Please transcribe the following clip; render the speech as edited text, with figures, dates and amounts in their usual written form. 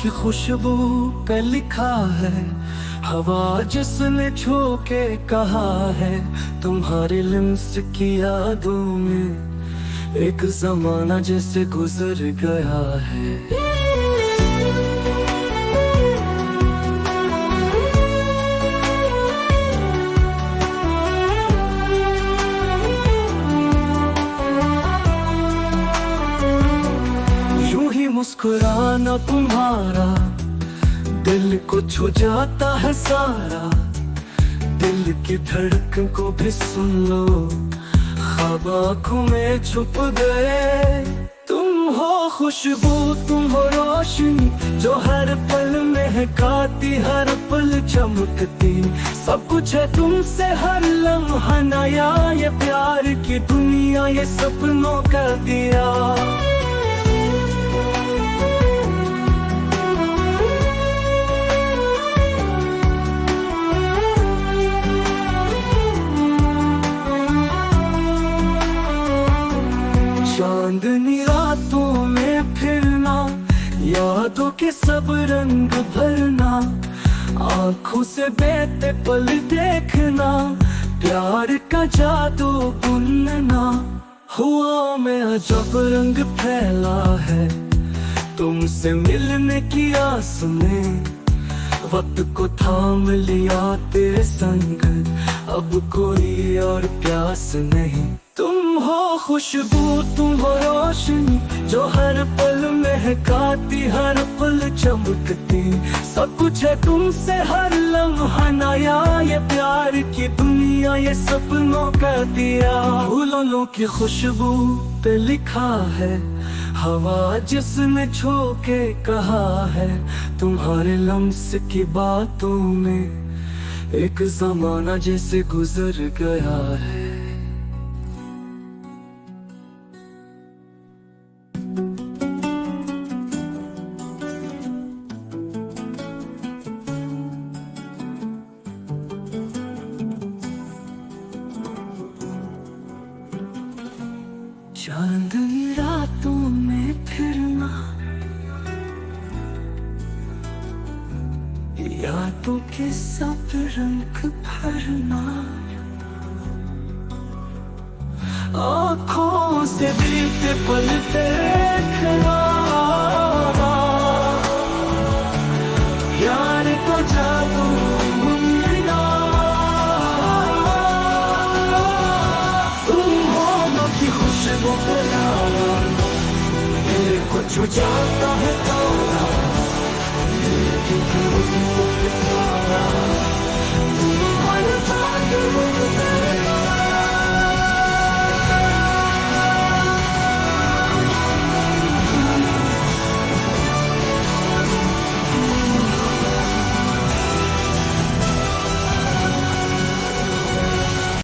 की खुशबू पे लिखा है, हवा जिसने छू के कहा है, तुम्हारे लिम्स की यादों में एक जमाना जैसे गुजर गया है। मुस्कुराना तुम्हारा दिल को छू जाता है सारा, दिल की धड़कन को भी सुन लो, ख्वाब आँखों में छुप गए। तुम हो खुशबू, तुम हो रोशनी, जो हर पल महकाती, हर पल चमकती। सब कुछ है तुमसे हर लम्हा नया, ये प्यार की दुनिया, ये सपनों का दिया। चांदनी रातों में फिरना, यादों के सब रंग भरना, आँखों से बहते पल देखना, प्यार का जादू बुनना। हुआ में अजब रंग फैला है, तुमसे मिलने की आस में, वक्त को थाम लिया तेरे संग, अब कोई और प्यास नहीं। तुम हो खुशबू, तुम हो रोशनी, जो हर पल महकाती, हर पल चमकती। सब कुछ है तुमसे हर लम्हा नया, ये प्यार की दुनिया, ये सपनों का दिया। फूलों की खुशबू पे लिखा है, हवा जिसने छू के कहा है, तुम्हारे लम्स की बातों में एक जमाना जैसे गुजर गया है। चांदनी रातों में फिरना, यादों के सब रंग भरना, आँखों से बीते पल देखना, प्यार को जादू बुनना। तुम हो की खुशबू बनाना, दिल को छू जाता है तारा, दिल की धड़कन को